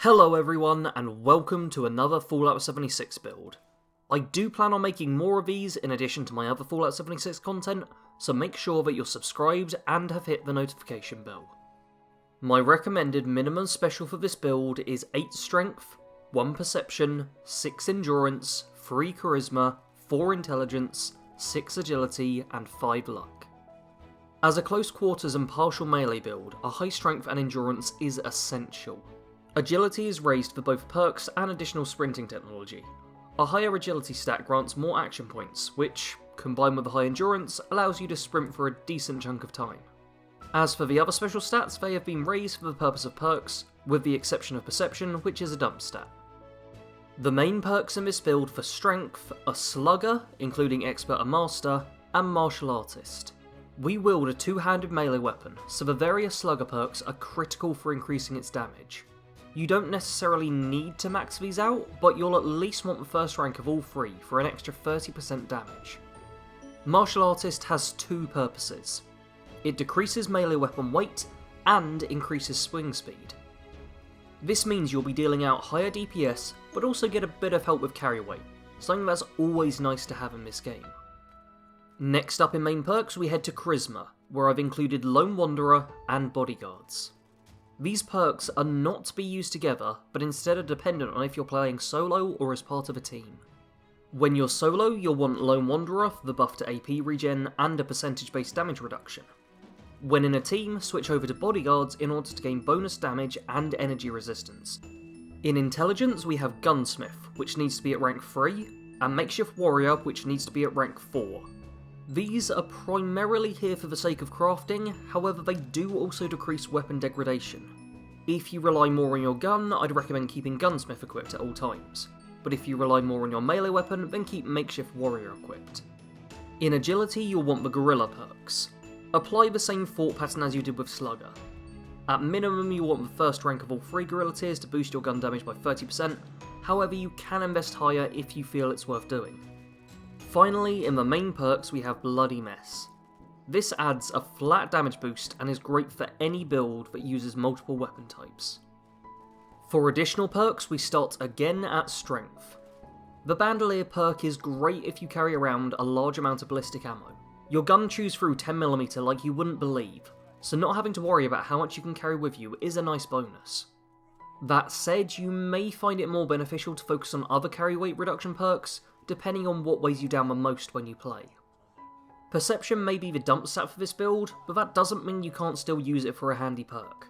Hello everyone, and welcome to another Fallout 76 build. I do plan on making more of these in addition to my other Fallout 76 content, so make sure that you're subscribed and have hit the notification bell. My recommended minimum special for this build is 8 strength, 1 perception, 6 endurance, 3 charisma, 4 intelligence, 6 agility, and 5 luck. As a close quarters and partial melee build, a high strength and endurance is essential. Agility is raised for both perks and additional sprinting technology. A higher agility stat grants more action points, which, combined with a high endurance, allows you to sprint for a decent chunk of time. As for the other special stats, they have been raised for the purpose of perks, with the exception of perception, which is a dump stat. The main perks in this build for strength are Slugger, including Expert and Master, and Martial Artist. We wield a two-handed melee weapon, so the various Slugger perks are critical for increasing its damage. You don't necessarily need to max these out, but you'll at least want the first rank of all three for an extra 30% damage. Martial Artist has two purposes. It decreases melee weapon weight and increases swing speed. This means you'll be dealing out higher DPS, but also get a bit of help with carry weight, something that's always nice to have in this game. Next up in main perks we head to Charisma, where I've included Lone Wanderer and Bodyguards. These perks are not to be used together, but instead are dependent on if you're playing solo or as part of a team. When you're solo, you'll want Lone Wanderer for the buff to AP regen and a percentage-based damage reduction. When in a team, switch over to Bodyguards in order to gain bonus damage and energy resistance. In Intelligence, we have Gunsmith, which needs to be at rank 3, and Makeshift Warrior, which needs to be at rank 4. These are primarily here for the sake of crafting, however they do also decrease weapon degradation. If you rely more on your gun, I'd recommend keeping Gunsmith equipped at all times, but if you rely more on your melee weapon, then keep Makeshift Warrior equipped. In Agility, you'll want the Gorilla perks. Apply the same thought pattern as you did with Slugger. At minimum, you want the first rank of all 3 Gorilla tiers to boost your gun damage by 30%, however you can invest higher if you feel it's worth doing. Finally, in the main perks we have Bloody Mess. This adds a flat damage boost and is great for any build that uses multiple weapon types. For additional perks we start again at Strength. The Bandolier perk is great if you carry around a large amount of ballistic ammo. Your gun chews through 10mm like you wouldn't believe, so not having to worry about how much you can carry with you is a nice bonus. That said, you may find it more beneficial to focus on other carry weight reduction perks, depending on what weighs you down the most when you play. Perception may be the dump stat for this build, but that doesn't mean you can't still use it for a handy perk.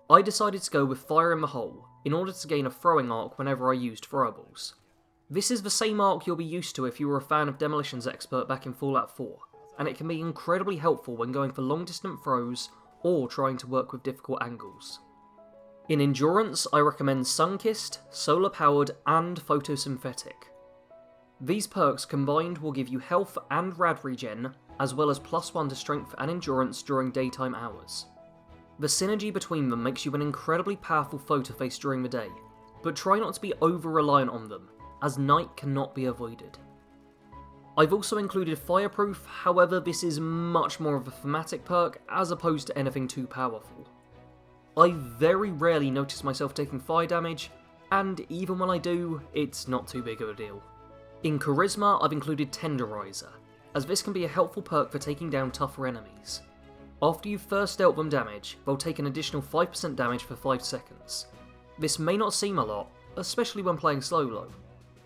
I decided to go with Fire in the Hole, in order to gain a throwing arc whenever I used throwables. This is the same arc you'll be used to if you were a fan of Demolitions Expert back in Fallout 4, and it can be incredibly helpful when going for long distance throws or trying to work with difficult angles. In Endurance, I recommend Sunkissed, Solar Powered, and Photosynthetic. These perks combined will give you health and rad regen, as well as +1 to strength and endurance during daytime hours. The synergy between them makes you an incredibly powerful foe to face during the day, but try not to be over-reliant on them, as night cannot be avoided. I've also included Fireproof, however this is much more of a thematic perk as opposed to anything too powerful. I very rarely notice myself taking fire damage, and even when I do, it's not too big of a deal. In Charisma, I've included Tenderizer, as this can be a helpful perk for taking down tougher enemies. After you've first dealt them damage, they'll take an additional 5% damage for 5 seconds. This may not seem a lot, especially when playing solo,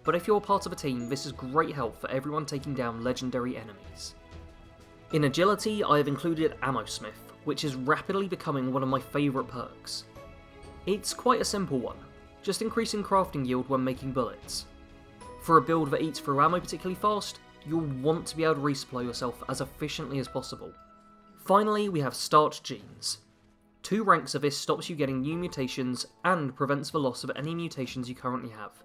but if you're part of a team, this is great help for everyone taking down legendary enemies. In Agility, I have included Ammosmith, which is rapidly becoming one of my favourite perks. It's quite a simple one, just increasing crafting yield when making bullets. For a build that eats through ammo particularly fast, you'll want to be able to resupply yourself as efficiently as possible. Finally, we have Starch Genes. 2 ranks of this stops you getting new mutations and prevents the loss of any mutations you currently have.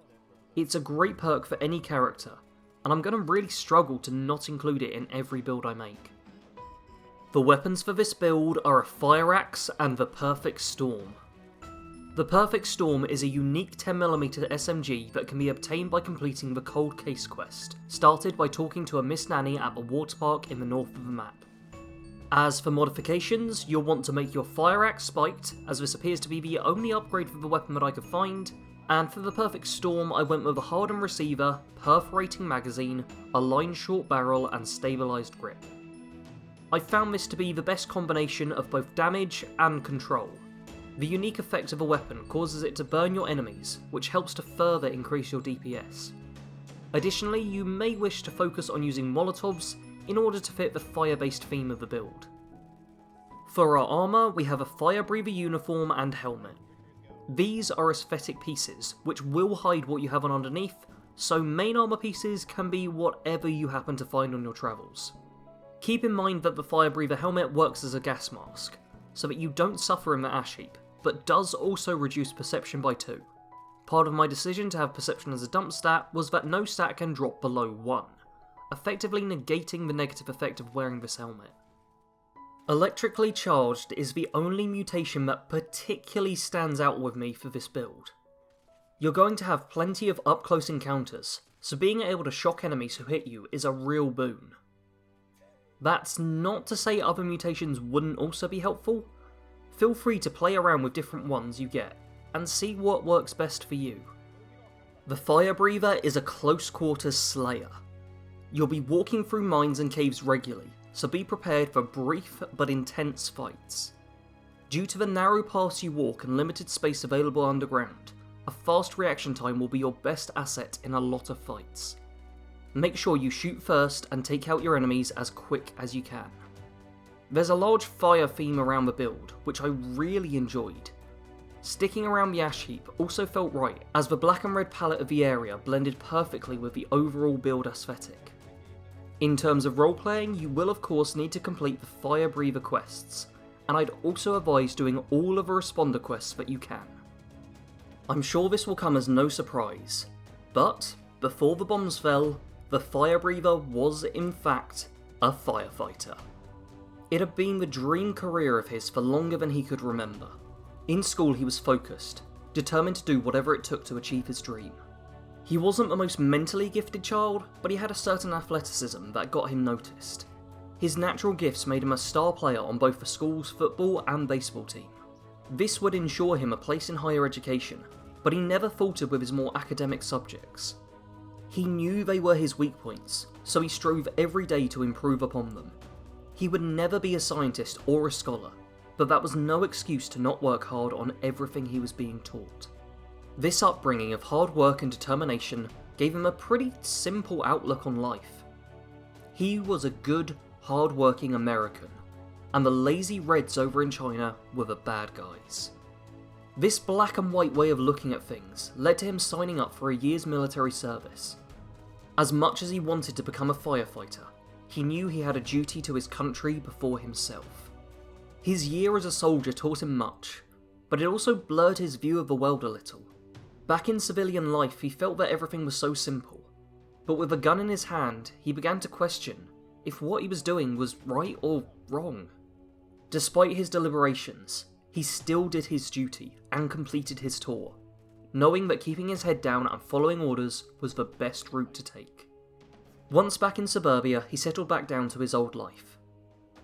It's a great perk for any character, and I'm going to really struggle to not include it in every build I make. The weapons for this build are a Fire Axe and the Perfect Storm. The Perfect Storm is a unique 10mm SMG that can be obtained by completing the Cold Case quest, started by talking to a Miss Nanny at the water park in the north of the map. As for modifications, you'll want to make your fire axe spiked, as this appears to be the only upgrade for the weapon that I could find, and for the perfect storm I went with a hardened receiver, perforating magazine, a lined short barrel and stabilised grip. I found this to be the best combination of both damage and control. The unique effect of a weapon causes it to burn your enemies, which helps to further increase your DPS. Additionally, you may wish to focus on using Molotovs in order to fit the fire-based theme of the build. For our armour, we have a Firebreather uniform and helmet. These are aesthetic pieces, which will hide what you have on underneath, so main armour pieces can be whatever you happen to find on your travels. Keep in mind that the Firebreather helmet works as a gas mask, so that you don't suffer in the ash heap, but does also reduce perception by 2. Part of my decision to have perception as a dump stat was that no stat can drop below 1, effectively negating the negative effect of wearing this helmet. Electrically Charged is the only mutation that particularly stands out with me for this build. You're going to have plenty of up-close encounters, so being able to shock enemies who hit you is a real boon. That's not to say other mutations wouldn't also be helpful. Feel free to play around with different ones you get, and see what works best for you. The Firebreather is a close quarters slayer. You'll be walking through mines and caves regularly, so be prepared for brief but intense fights. Due to the narrow paths you walk and limited space available underground, a fast reaction time will be your best asset in a lot of fights. Make sure you shoot first and take out your enemies as quick as you can. There's a large fire theme around the build, which I really enjoyed. Sticking around the ash heap also felt right, as the black and red palette of the area blended perfectly with the overall build aesthetic. In terms of roleplaying, you will of course need to complete the Firebreather quests, and I'd also advise doing all of the responder quests that you can. I'm sure this will come as no surprise, but before the bombs fell, the Firebreather was in fact a firefighter. It had been the dream career of his for longer than he could remember. In school he was focused, determined to do whatever it took to achieve his dream. He wasn't the most mentally gifted child, but he had a certain athleticism that got him noticed. His natural gifts made him a star player on both the school's football and baseball team. This would ensure him a place in higher education, but he never faltered with his more academic subjects. He knew they were his weak points, so he strove every day to improve upon them. He would never be a scientist or a scholar, but that was no excuse to not work hard on everything he was being taught. This upbringing of hard work and determination gave him a pretty simple outlook on life. He was a good, hard-working American, and the lazy Reds over in China were the bad guys. This black and white way of looking at things led to him signing up for a year's military service. As much as he wanted to become a firefighter, he knew he had a duty to his country before himself. His year as a soldier taught him much, but it also blurred his view of the world a little. Back in civilian life, he felt that everything was so simple, but with a gun in his hand, he began to question if what he was doing was right or wrong. Despite his deliberations, he still did his duty and completed his tour, knowing that keeping his head down and following orders was the best route to take. Once back in suburbia, he settled back down to his old life.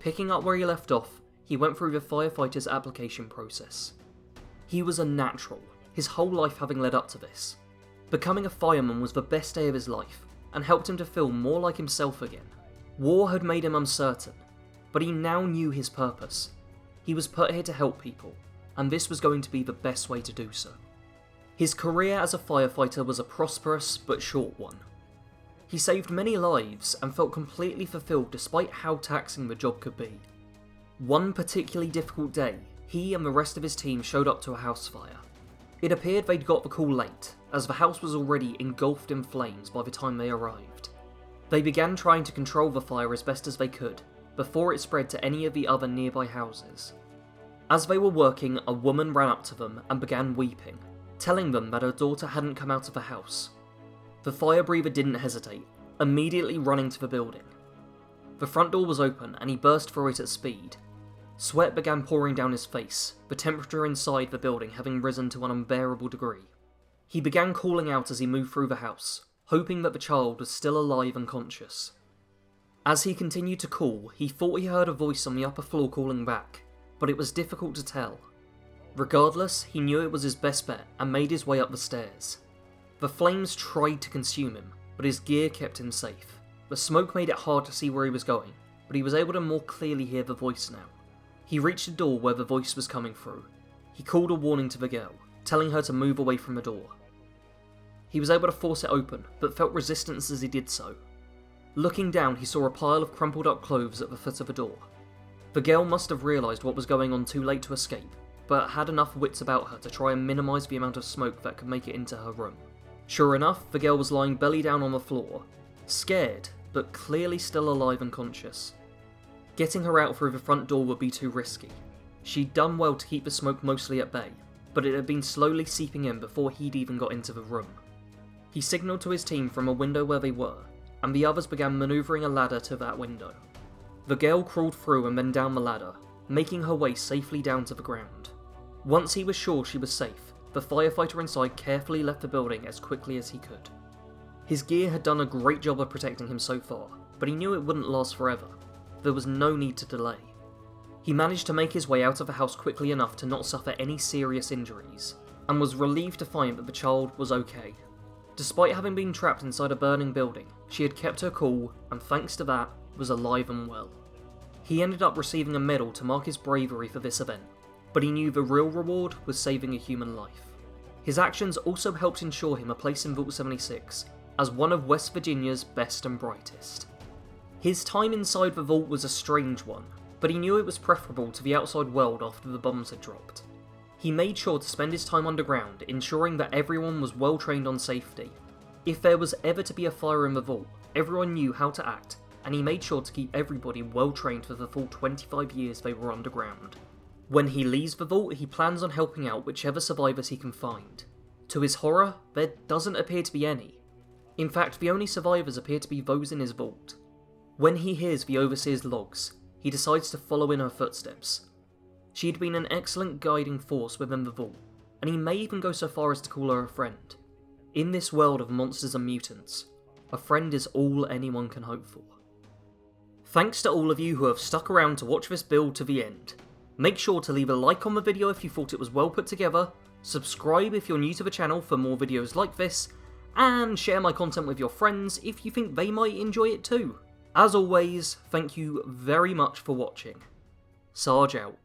Picking up where he left off, he went through the firefighter's application process. He was a natural, his whole life having led up to this. Becoming a fireman was the best day of his life, and helped him to feel more like himself again. War had made him uncertain, but he now knew his purpose. He was put here to help people, and this was going to be the best way to do so. His career as a firefighter was a prosperous but short one. He saved many lives and felt completely fulfilled despite how taxing the job could be. One particularly difficult day, he and the rest of his team showed up to a house fire. It appeared they'd got the call late, as the house was already engulfed in flames by the time they arrived. They began trying to control the fire as best as they could, before it spread to any of the other nearby houses. As they were working, a woman ran up to them and began weeping, telling them that her daughter hadn't come out of the house. The Firebreather didn't hesitate, immediately running to the building. The front door was open and he burst through it at speed. Sweat began pouring down his face, the temperature inside the building having risen to an unbearable degree. He began calling out as he moved through the house, hoping that the child was still alive and conscious. As he continued to call, he thought he heard a voice on the upper floor calling back, but it was difficult to tell. Regardless, he knew it was his best bet and made his way up the stairs. The flames tried to consume him, but his gear kept him safe. The smoke made it hard to see where he was going, but he was able to more clearly hear the voice now. He reached the door where the voice was coming through. He called a warning to the girl, telling her to move away from the door. He was able to force it open, but felt resistance as he did so. Looking down, he saw a pile of crumpled up clothes at the foot of the door. The girl must have realised what was going on too late to escape, but had enough wits about her to try and minimise the amount of smoke that could make it into her room. Sure enough, the girl was lying belly down on the floor, scared, but clearly still alive and conscious. Getting her out through the front door would be too risky. She'd done well to keep the smoke mostly at bay, but it had been slowly seeping in before he'd even got into the room. He signalled to his team from a window where they were, and the others began manoeuvring a ladder to that window. The girl crawled through and then down the ladder, making her way safely down to the ground. Once he was sure she was safe, the firefighter inside carefully left the building as quickly as he could. His gear had done a great job of protecting him so far, but he knew it wouldn't last forever. There was no need to delay. He managed to make his way out of the house quickly enough to not suffer any serious injuries, and was relieved to find that the child was okay. Despite having been trapped inside a burning building, she had kept her cool, and thanks to that, was alive and well. He ended up receiving a medal to mark his bravery for this event, but he knew the real reward was saving a human life. His actions also helped ensure him a place in Vault 76 as one of West Virginia's best and brightest. His time inside the vault was a strange one, but he knew it was preferable to the outside world after the bombs had dropped. He made sure to spend his time underground, ensuring that everyone was well trained on safety. If there was ever to be a fire in the vault, everyone knew how to act, and he made sure to keep everybody well trained for the full 25 years they were underground. When he leaves the vault, he plans on helping out whichever survivors he can find. To his horror, there doesn't appear to be any. In fact, the only survivors appear to be those in his vault. When he hears the Overseer's logs, he decides to follow in her footsteps. She had been an excellent guiding force within the vault, and he may even go so far as to call her a friend. In this world of monsters and mutants, a friend is all anyone can hope for. Thanks to all of you who have stuck around to watch this build to the end. Make sure to leave a like on the video if you thought it was well put together, subscribe if you're new to the channel for more videos like this, and share my content with your friends if you think they might enjoy it too. As always, thank you very much for watching. Sarge out.